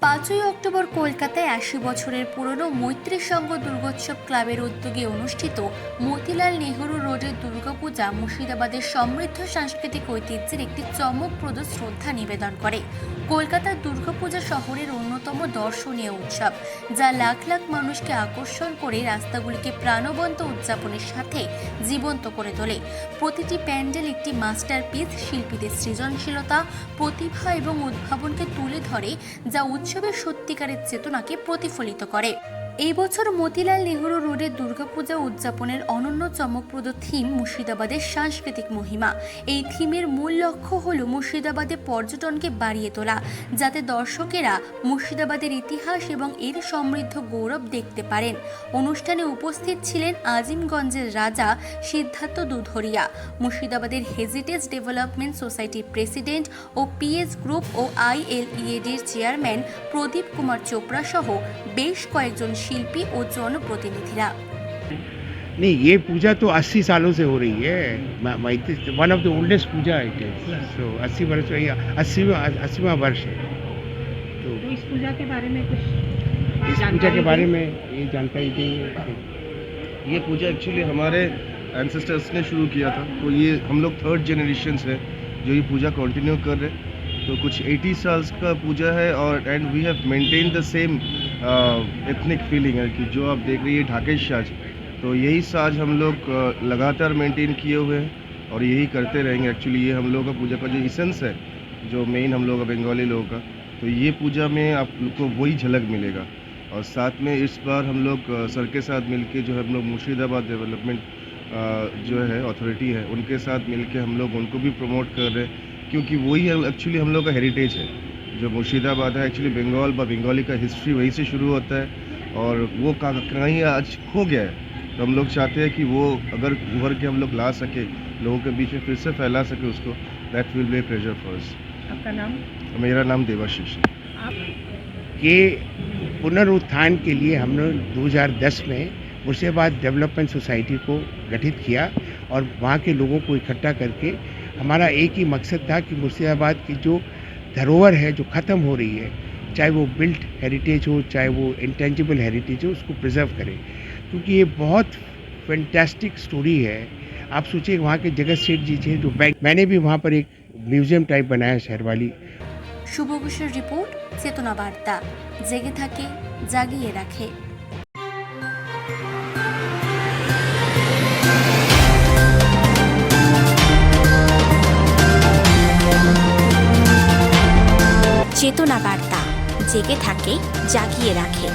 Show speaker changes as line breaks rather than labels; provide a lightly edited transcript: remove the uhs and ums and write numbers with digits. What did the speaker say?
5ই October কলকাতায় ৮০ বছরের পুরনো মৈত্রী সংঘ দুর্গোৎসব ক্লাবের উদ্যোগে অনুষ্ঠিত মতিলাল নেহরু রোডের দুর্গাপূজা মুর্শিদাবাদের সমৃদ্ধ সাংস্কৃতিক ঐতিহ্যের একটি চমকপ্রদ শ্রদ্ধা নিবেদন করে। কলকাতার দুর্গাপূজা শহরের অন্যতম দর্শনীয় উৎসব, যা লাখ লাখ মানুষকে আকর্ষণ করে রাস্তাগুলিকে প্রাণবন্ত উদযাপনের সাথে জীবন্ত করে তোলে। প্রতিটি প্যান্ডেল একটি মাস্টারপিস, শিল্পীদের সৃজনশীলতা, প্রতিভা এবং উদ্ভাবনকে তুলে ধরে, যা উৎসবের সত্যিকারের চেতনাকে প্রতিফলিত করে। এই বছর মতিলাল নেহরু রোডের দুর্গাপূজা উদযাপনের অনন্য চমকপ্রদ থিম মুর্শিদাবাদের সাংস্কৃতিক মহিমা। এই থিমের মূল লক্ষ্য হল মুর্শিদাবাদে পর্যটনকে বাড়িয়ে তোলা, যাতে দর্শকেরা মুর্শিদাবাদের ইতিহাস এবং এর সমৃদ্ধ গৌরব দেখতে পারেন। অনুষ্ঠানে উপস্থিত ছিলেন আজিমগঞ্জের রাজা সিদ্ধার্থ দুধরিয়া, মুর্শিদাবাদের হেরিটেজ ডেভেলপমেন্ট সোসাইটির প্রেসিডেন্ট ও পিএস গ্রুপ ও ILEADর চেয়ারম্যান প্রদীপ কুমার চোপড়া সহ বেশ কয়েকজন শিল্পী ও জনপ্রতিনিধিরা।
नहीं, ये पूजा तो 80 सालों से हो रही है। One of the oldest puja it is. So 80 वर्ष, 80वां वर्ष है।
तो इस पूजा के बारे में कुछ
इस पूजा के बारे में ये जानकारी देंगे।
ये पूजा एक्चुअली हमारे एंसेस्टर्स ने शुरू किया था, तो ये हम लोग थर्ड जनरेशन है जो ये पूजा कंटिन्यू कर रहे। तो कुछ 80 साल्स का पूजा है और and we have maintain the same ethnic feeling है कि जो आप देख रही है ढाकेश साज, तो यही साज हम लोग लगातार मेंटेन किए हुए हैं और यही करते रहेंगे। एक्चुअली ये हम लोग का पूजा का जो इसेंस है, जो मेन हम लोग का बंगाली लोगों का, तो ये पूजा में आप लोग को वही झलक मिलेगा। और साथ में इस बार हम लोग सर के साथ मिलके जो है हम लोग मुर्शिदाबाद डेवलपमेंट जो है अथॉरिटी है, उनके साथ मिलके हम लोग उनको भी प्रमोट कर रहे हैं, क्योंकि वही एक्चुअली हम लोग का हेरिटेज है। जो मुर्शिदाबाद है एक्चुअली बंगाली का हिस्ट्री वहीं से शुरू होता है और वो कहीं आज खो गया है। तो हम लोग चाहते हैं कि वो अगर उभर के हम लोग ला सके, लोगों के बीच में फिर से फैला सके उसको, that will be a pleasure for us.
आपका नाम?
मेरा नाम देवाशीष है।
के पुनरुत्थान के लिए हमने 2010 में मुर्शिदाबाद डेवलपमेंट सोसाइटी को गठित किया और वहाँ के लोगों को इकट्ठा करके हमारा एक ही मकसद था कि मुर्शिदाबाद की जो धरोहर है जो ख़त्म हो रही है, चाहे वो बिल्ट हेरिटेज हो, चाहे वो इंटेंजिबल हेरिटेज हो, उसको प्रिजर्व करें, क्योंकि ये बहुत फैंटास्टिक स्टोरी है। आप सोचिए वहाँ के जगत सेठ जी थे जो बैंक, मैंने भी वहाँ पर एक म्यूजियम टाइप बनाया शहरवाली।
শুভ ঘোষের রিপোর্ট, চেতনা বার্তা, জেগে থাকে জাগিয়ে রাখে। চেতনা বার্তা, জেগে থাকে জাগিয়ে রাখে।